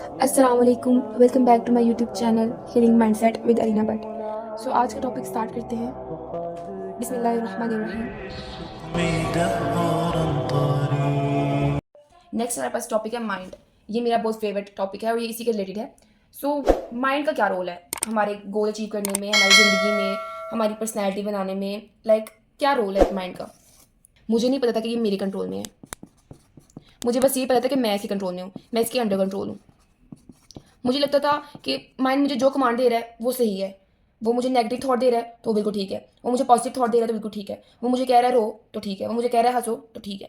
अस्सलाम वालेकुम, welcome back to my YouTube channel healing mindset with Arina Bhatt. So आज का टॉपिक स्टार्ट करते हैं। बिस्मिल्लाहिर्रहमानिर्रहीम। नेक्स्ट हमारे पास टॉपिक है माइंड। ये मेरा बहुत फेवरेट टॉपिक है और ये इसी के रिलेटेड है। सो माइंड का क्या रोल है हमारे गोल अचीव करने में, हमारी ज़िंदगी में, हमारी पर्सनैलिटी बनाने में? क्या रोल है माइंड का? मुझे नहीं पता था कि ये मेरे कंट्रोल में है। मुझे बस ये पता था कि मैं इसके कंट्रोल में हूँ, मैं इसके अंडर कंट्रोल हूँ। मुझे लगता था कि माइंड मुझे जो कमांड दे रहा है वो सही है। वो मुझे नेगेटिव थॉट दे रहा है तो बिल्कुल ठीक है, वो मुझे पॉजिटिव थॉट दे रहा है तो बिल्कुल ठीक है, वो मुझे कह रहा है रो तो ठीक है, वो मुझे कह रहा है हंसो तो ठीक है।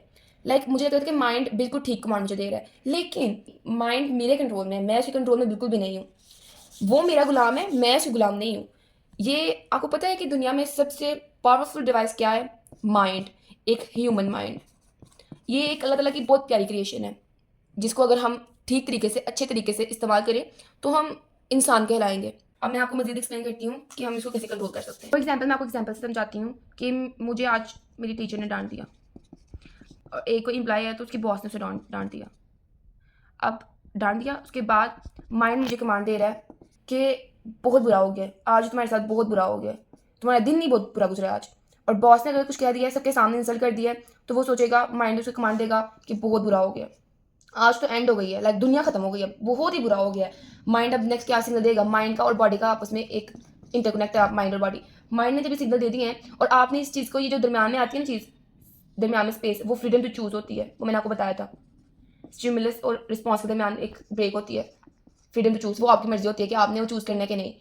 मुझे लगता था कि माइंड बिल्कुल ठीक कमांड मुझे दे रहा है, लेकिन माइंड मेरे कंट्रोल में है, मैं उसके कंट्रोल में बिल्कुल भी नहीं हूँ। वो मेरा गुलाम है, मैं उसकी गुलाम नहीं हूँ। ये आपको पता है कि दुनिया में सबसे पावरफुल डिवाइस क्या है? माइंड। एक ह्यूमन माइंड। ये एक अल्लाह ताला की बहुत प्यारी क्रिएशन है, जिसको अगर हम ठीक तरीके से, अच्छे तरीके से इस्तेमाल करें तो हम इंसान कहलाएंगे। अब मैं आपको मज़ीद एक्सप्लेन करती हूँ कि हम इसको कैसे कंट्रोल कर सकते हैं। फॉर एग्जाम्पल, मैं आपको एग्जाम्पल से समझाती हूँ कि मुझे आज मेरी टीचर ने डांट दिया और एक कोई एम्प्लॉय है तो उसकी बॉस ने उसे डांट दिया। अब डांट दिया, उसके बाद माइंड मुझे कमांड दे रहा है कि बहुत बुरा हो गया, आज तुम्हारे साथ बहुत बुरा हो गया, तुम्हारा दिन नहीं बहुत बुरा गुजरा आज। और बॉस ने अगर कुछ कह दिया है, सबके सामने इंसल्ट कर दिया है, तो वो सोचेगा, माइंड उसको कमांड देगा कि बहुत बुरा हो गया, आज तो एंड हो गई है, दुनिया खत्म हो गई है, बहुत ही बुरा हो गया है। माइंड अब नेक्स्ट क्या सिग्नल देगा? माइंड का और बॉडी का आपस में एक इंटरकनेक्ट है, माइंड और बॉडी। माइंड ने जब ये सिग्नल दे दिए हैं और आपने इस चीज़ को, ये जो दरम्यान में आती है ना चीज़, दरम्यान में स्पेस, वो फ्रीडम टू चूज होती है। वो मैंने आपको बताया था, स्टिमुलस और रिस्पॉन्स के दरम्यान एक ब्रेक होती है, फ्रीडम टू चूज। वो आपकी मर्जी होती है कि आपने वो चूज करना है कि नहीं।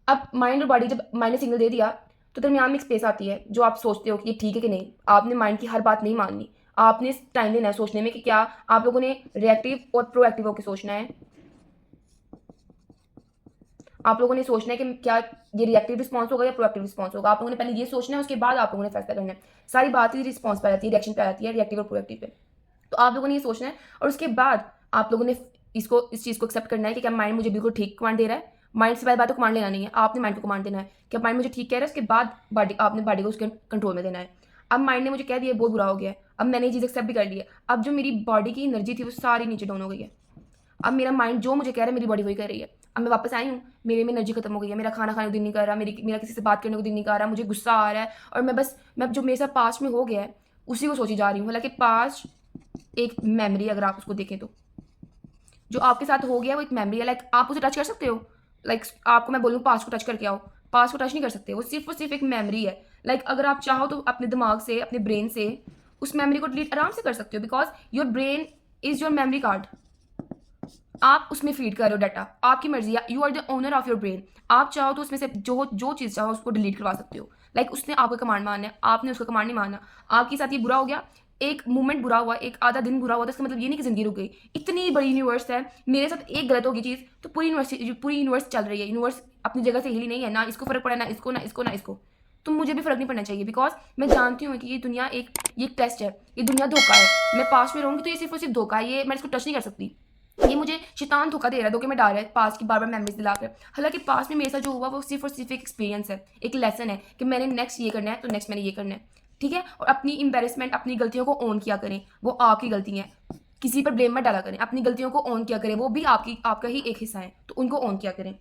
अब माइंड और बॉडी, जब माइंड ने सिग्नल दे दिया तो दरम्यान में एक स्पेस आती है जो आप सोचते हो कि ये ठीक है कि नहीं। आपने माइंड की हर बात नहीं माननी, आपने टाइम लेना है सोचने में कि क्या आप लोगों ने रिएक्टिव और प्रोएक्टिव होकर सोचना है। आप लोगों ने सोचना है कि क्या ये रिएक्टिव रिस्पॉन्स होगा या प्रोएक्टिव रिस्पॉन्स होगा। आप लोगों ने पहले ये सोचना है, उसके बाद आप लोगों ने फैसला करना है। सारी बात ही रिस्पॉन्स पर आती है, रिएक्शन पर आती है, रिएक्टिव और प्रोएक्टिव पे। तो आप लोगों ने ये सोचना है और उसके बाद आप लोगों ने इस चीज़ को एक्सेप्ट करना है कि क्या माइंड मुझे बिल्कुल ठीक कमांड दे रहा है। माइंड से पहले बात को कमांड लेना नहीं है, आपने माइंड को कमांड देना है कि माइंड मुझे ठीक कह रहा है, उसके बाद आपने बॉडी को उसके कंट्रोल में देना है। अब माइंड ने मुझे कह दिया बहुत बुरा हो गया है, अब मैंने ये चीज़ एक्सेप्ट भी कर ली है। अब जो मेरी बॉडी की एनर्जी थी वो सारी नीचे डाउन हो गई है। अब मेरा माइंड जो मुझे कह रहा है, मेरी बॉडी वही कर रही है। अब मैं वापस आई हूँ, मेरे में एनर्जी खत्म हो गई है, मेरा खाना खाने को दिल नहीं कर रहा, मेरा किसी से बात करने को दिल नहीं कर रहा, मुझे गुस्सा आ रहा है और मैं जो मेरे साथ पास्ट में हो गया है उसी को सोची जा रही हूँ। हालांकि पास्ट एक मेमोरी, अगर आप उसको देखें तो जो आपके साथ हो गया वो एक मेमोरी है। आप उसे टच कर सकते हो। आपको मैं बोलूँ पास्ट को टच करके आओ, पास्ट को टच नहीं कर सकते, वो सिर्फ एक मेमोरी है। अगर आप चाहो तो अपने दिमाग से, अपने ब्रेन से उस मेमोरी को डिलीट आराम से कर सकते हो, because your brain is your memory card. आप उसमें फीड कर रहे हो डाटा, आपकी मर्जी है, you are the owner of your brain. आप चाहो तो उसमें से जो जो चीज़ चाहो उसको डिलीट करवा सकते हो। उसने आपका कमांड मानना है, आपने उसका कमांड नहीं मानना। आपके साथ ये बुरा हो गया, एक मोमेंट बुरा हुआ, एक आधा दिन बुरा हुआ, तो इसका मतलब ये नहीं कि जिंदगी रुक गई। इतनी बड़ी यूनिवर्स है, मेरे साथ एक गलत होगी चीज़ तो पूरी यूनिवर्स चल रही है। यूनिवर्स अपनी जगह से हिली नहीं है, ना इसको फर्क पड़ा, ना इसको, ना इसको, ना इसको। तो मुझे भी फर्क नहीं पड़ना चाहिए, बिकॉज मैं जानती हूँ कि ये दुनिया ये टेस्ट है, ये दुनिया धोखा है। मैं पास में रहूँगी तो ये सिर्फ और सिर्फ धोखा है, ये मैं इसको टच नहीं कर सकती। ये मुझे शैतान धोखा दे रहा है, धोखे में डाल रहा है पास की बार बार मेमोरीज दिलाकर। हालांकि पास में मेरे साथ जो हुआ वो सिर्फ और सिर्फ एक एक्सपीरियंस है, एक लेसन है कि मैंने नेक्स्ट ये करना है तो नेक्स्ट मैंने ये करना है, ठीक है। और अपनी एम्बेरसमेंट, अपनी गलतियों को ऑन किया करें, वो आपकी गलती है, किसी पर ब्लेम मत डाला करें। अपनी गलतियों को ऑन किया करें, वो भी आपका ही एक हिस्सा है, तो उनको ऑन किया करें।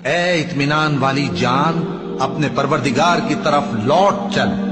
ए इत्मीनान वाली जान, अपने परवरदिगार की तरफ लौट चल।